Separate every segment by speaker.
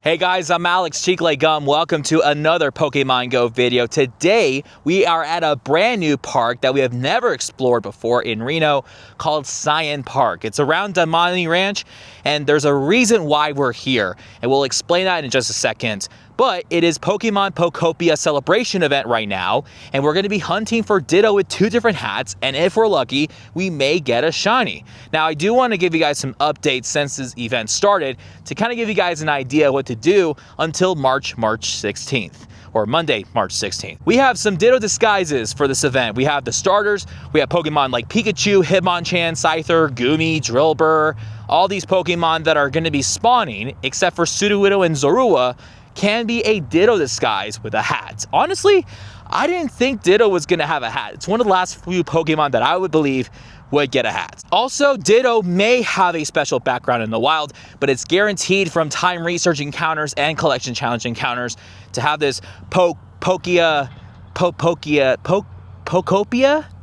Speaker 1: Hey guys, I'm Alex Cheekley-Gum. Welcome to another Pokemon Go video. Today, we are at a brand new park that we have never explored before in Reno called Cyan Park. It's around Damani Ranch, and there's a reason why we're here, and we'll explain that in just a second. But it is Pokémon Pokopia Celebration Event right now, and we're going to be hunting for Ditto with 2 different hats, and if we're lucky, we may get a shiny. Now, I do want to give you guys some updates since this event started to kind of give you guys an idea what to do until March 16th. Or Monday, March 16th. We have some Ditto disguises for this event. We have the starters, we have Pokemon like Pikachu, Hitmonchan, Scyther, Goomy, Drillbur, all these Pokemon that are going to be spawning, except for Sudowoodo and Zorua, can be a Ditto disguise with a hat. Honestly, I didn't think Ditto was going to have a hat. It's one of the last few Pokemon that I would believe would get a hat. Also, Ditto may have a special background in the wild, but it's guaranteed from time research encounters and collection challenge encounters to have this Pokopia?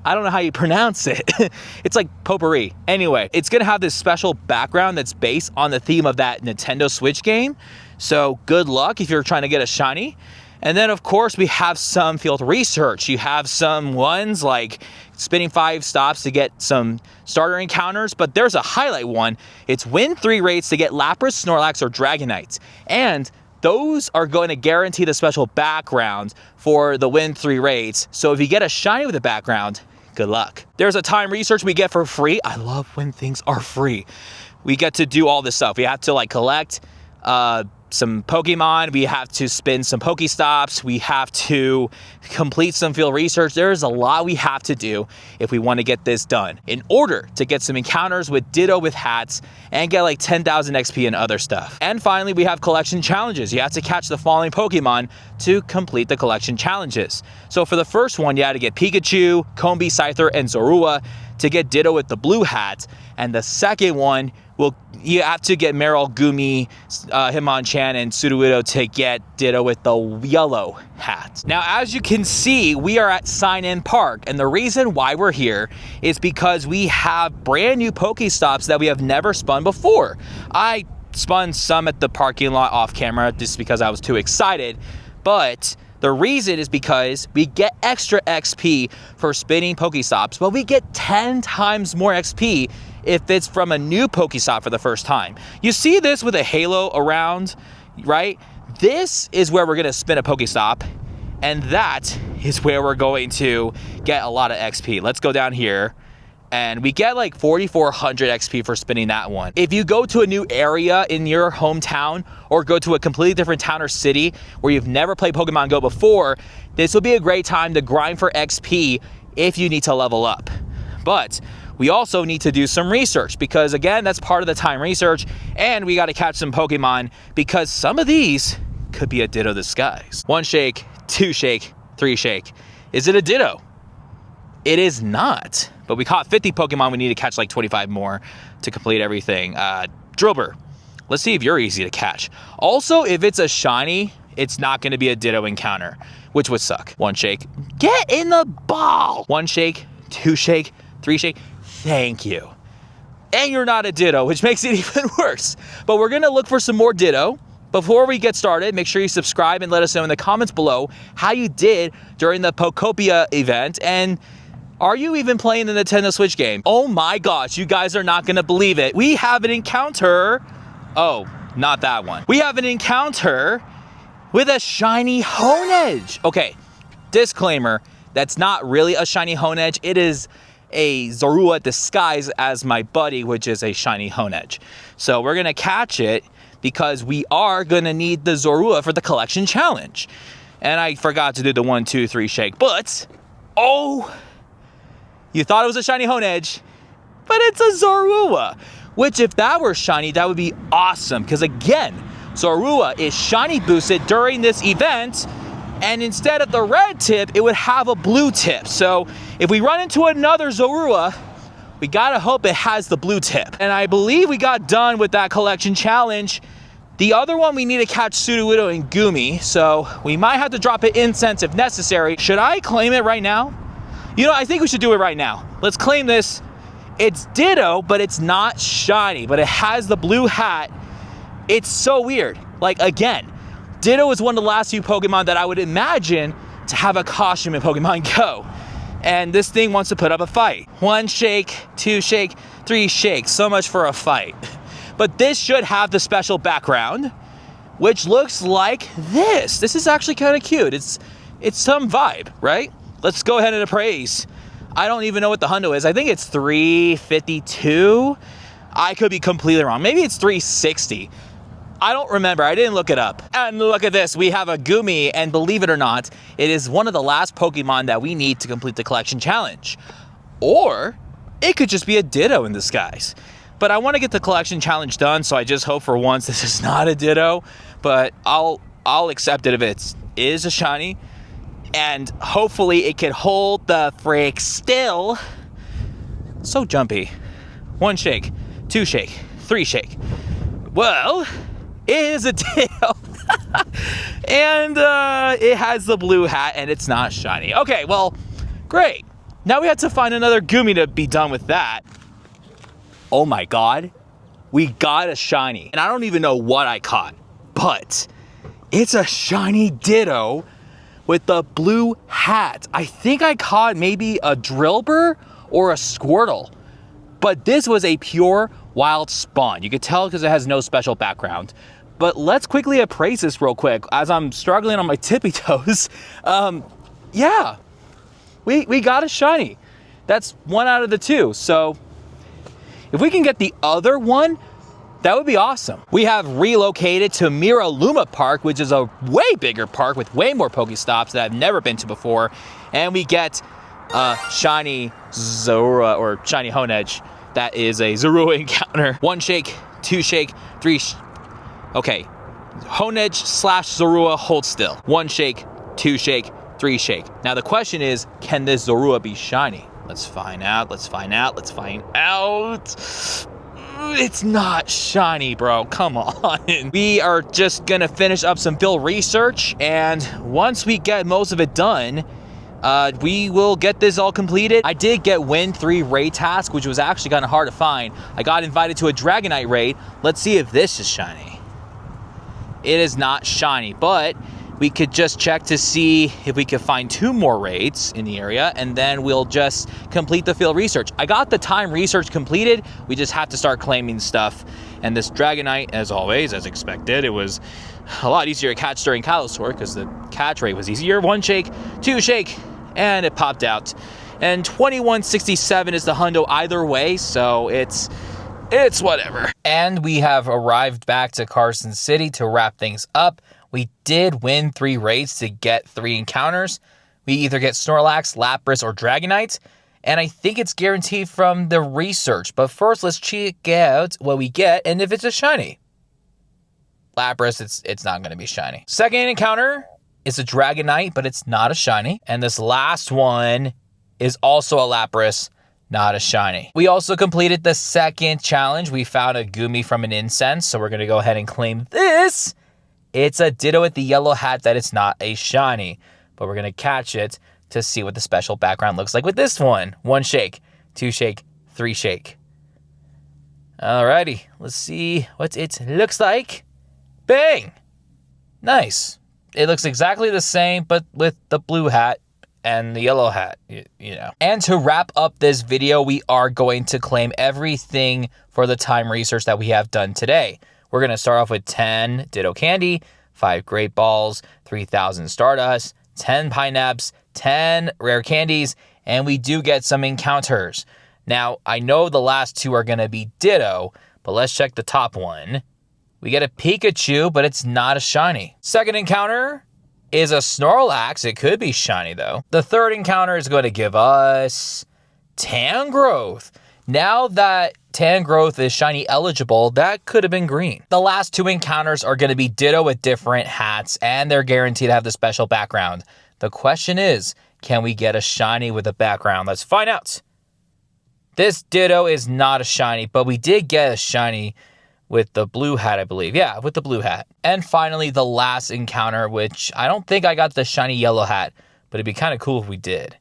Speaker 1: I don't know how you pronounce it. It's like potpourri. Anyway, it's gonna have this special background that's based on the theme of that Nintendo Switch game. So good luck if you're trying to get a shiny. And then of course we have some field research. You have some ones like spinning 5 stops to get some starter encounters, but there's a highlight one. It's win 3 rates to get Lapras, Snorlax, or Dragonite. And those are going to guarantee the special background for the win 3 rates. So if you get a shiny with a background, good luck. There's a time research we get for free. I love when things are free. We get to do all this stuff. We have to like collect some Pokemon, we have to spin some Pokestops, we have to complete some field research. There's a lot we have to do if we want to get this done in order to get some encounters with Ditto with hats and get like 10,000 XP and other stuff. And finally, we have collection challenges. You have to catch the following Pokemon to complete the collection challenges. So for the first one, you had to get Pikachu, Combee, Scyther, and Zorua to get Ditto with the blue hat. And the second one, you have to get Meryl, Goomy, Hitmonchan, and Sudowoodo to get Ditto with the yellow hat. Now, as you can see, we are at Cyan Park, and the reason why we're here is because we have brand new Pokestops that we have never spun before. I spun some at the parking lot off camera just because I was too excited, but the reason is because we get extra XP for spinning Pokestops, but we get 10 times more XP if it's from a new Pokestop for the first time. You see this with a halo around, right? This is where we're going to spin a Pokestop, and that is where we're going to get a lot of XP. Let's go down here. And we get like 4,400 XP for spinning that one. If you go to a new area in your hometown or go to a completely different town or city where you've never played Pokemon Go before, this will be a great time to grind for XP if you need to level up. But we also need to do some research because again, that's part of the time research, and we got to catch some Pokemon because some of these could be a Ditto disguise. 1 shake, 2 shake, 3 shake. Is it a Ditto? It is not, but we caught 50 Pokemon. We need to catch like 25 more to complete everything. Drillbur, let's see if you're easy to catch. Also, if it's a shiny, it's not going to be a Ditto encounter, which would suck. 1 shake, get in the ball. 1 shake, 2 shake, 3 shake, thank you. And you're not a Ditto, which makes it even worse. But we're going to look for some more Ditto. Before we get started, make sure you subscribe and let us know in the comments below how you did during the Pokopia event, and are you even playing the Nintendo Switch game? Oh my gosh, you guys are not gonna believe it. We have an encounter. Oh, not that one. We have an encounter with a shiny Honedge. Okay, disclaimer, that's not really a shiny Honedge. It is a Zorua disguised as my buddy, which is a shiny Honedge. So we're gonna catch it because we are gonna need the Zorua for the collection challenge. And I forgot to do the 1, 2, 3 shake, but, oh, you thought it was a shiny Honedge, but it's a Zorua, which if that were shiny, that would be awesome. Because again, Zorua is shiny boosted during this event, and instead of the red tip, it would have a blue tip. So if we run into another Zorua, we gotta hope it has the blue tip. And I believe we got done with that collection challenge. The other one, we need to catch Sudowoodo and Goomy, so we might have to drop an incense if necessary. Should I claim it right now? You know, I think we should do it right now. Let's claim this. It's Ditto, but it's not shiny, but it has the blue hat. It's so weird. Like, again, Ditto is one of the last few Pokemon that I would imagine to have a costume in Pokemon Go. And this thing wants to put up a fight. 1 shake, 2 shake, 3 shake. So much for a fight. But this should have the special background, which looks like this. This is actually kind of cute. It's some vibe, right? Let's go ahead and appraise. I don't even know what the hundo is. I think it's 352. I could be completely wrong. Maybe it's 360. I don't remember. I didn't look it up. And look at this. We have a Gumi, and believe it or not, it is one of the last Pokemon that we need to complete the collection challenge. Or it could just be a Ditto in disguise. But I want to get the collection challenge done, so I just hope for once this is not a Ditto. But I'll accept it if it is a shiny. And hopefully it can hold the frick still. So jumpy. 1 shake, 2 shake, 3 shake. Well, it is a Ditto. And it has the blue hat and it's not shiny. Okay, well, great. Now we have to find another Gumi to be done with that. Oh my god. We got a shiny. And I don't even know what I caught. But it's a shiny Ditto with the blue hat. I think I caught maybe a Drillbur or a Squirtle. But this was a pure wild spawn. You could tell because it has no special background. But let's quickly appraise this real quick as I'm struggling on my tippy toes. Yeah, we got a shiny. That's 1 out of the 2. So if we can get the other one, that would be awesome. We have relocated to Miraluma Park, which is a way bigger park with way more Pokestops that I've never been to before. And we get shiny Zorua or shiny Honedge. That is a Zorua encounter. 1 shake, 2 shake, 3 okay. Honedge slash Zorua hold still. 1 shake, 2 shake, 3 shake. Now the question is, can this Zorua be shiny? Let's find out, let's find out, let's find out. It's not shiny, bro. Come on. We are just gonna finish up some field research, and once we get most of it done, we will get this all completed. I did get win 3 raid task, which was actually kind of hard to find. I got invited to a Dragonite raid. Let's see if this is shiny. It is not shiny, but we could just check to see if we could find 2 more raids in the area, and then we'll just complete the field research. I got the time research completed. We just have to start claiming stuff. And this Dragonite, as always, as expected, it was a lot easier to catch during Calosaur because the catch rate was easier. 1 shake, 2 shake, and it popped out. And 2167 is the hundo either way, so it's whatever. And we have arrived back to Carson City to wrap things up. We did win 3 raids to get 3 encounters. We either get Snorlax, Lapras, or Dragonite. And I think it's guaranteed from the research. But first, let's check out what we get and if it's a shiny. Lapras, it's not going to be shiny. Second encounter is a Dragonite, but it's not a shiny. And this last one is also a Lapras, not a shiny. We also completed the second challenge. We found a Gumi from an incense, so we're going to go ahead and claim this. It's a Ditto with the yellow hat that it's not a shiny, but we're going to catch it to see what the special background looks like with this one. 1 shake, 2 shake, 3 shake. Alrighty, let's see what it looks like. Bang! Nice. It looks exactly the same, but with the blue hat and the yellow hat, you know. And to wrap up this video, we are going to claim everything for the time research that we have done today. We're going to start off with 10 Ditto Candy, 5 Great Balls, 3,000 Stardust, 10 Pineapples, 10 Rare Candies, and we do get some encounters. Now, I know the last 2 are going to be Ditto, but let's check the top one. We get a Pikachu, but it's not a shiny. Second encounter is a Snorlax. It could be shiny, though. The third encounter is going to give us Tangrowth. Now that Tangrowth is shiny eligible, that could have been green. The last 2 encounters are going to be Ditto with different hats, and they're guaranteed to have the special background. The question is, can we get a shiny with a background? Let's find out. This Ditto is not a shiny, but we did get a shiny with the blue hat, I believe. Yeah, with the blue hat. And finally, the last encounter, which I don't think I got the shiny yellow hat, but it'd be kind of cool if we did.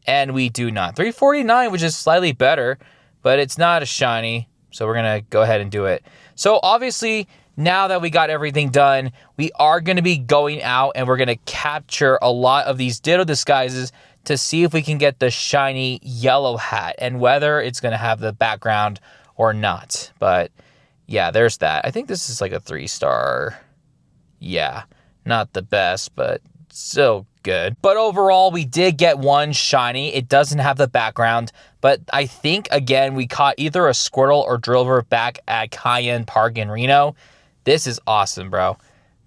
Speaker 1: And we do not. 349, which is slightly better, but it's not a shiny, so we're going to go ahead and do it. So obviously, now that we got everything done, we are going to be going out and we're going to capture a lot of these Ditto disguises to see if we can get the shiny yellow hat and whether it's going to have the background or not. But yeah, there's that. I think this is like a 3-star. Yeah, not the best, but still good. But overall, we did get one shiny. It doesn't have the background, but I think, again, we caught either a Squirtle or Drillbur back at Cayenne Park in Reno. This is awesome, bro.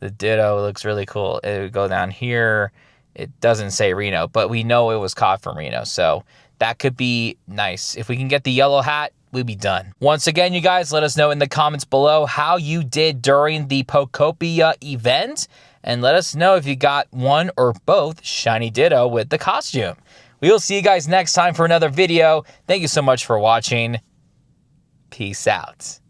Speaker 1: The Ditto looks really cool. It would go down here. It doesn't say Reno, but we know it was caught from Reno, so that could be nice. If we can get the yellow hat, we'd be done. Once again, you guys, let us know in the comments below how you did during the Pokopia event, and let us know if you got one or both Shiny Ditto with the costume. We will see you guys next time for another video. Thank you so much for watching. Peace out.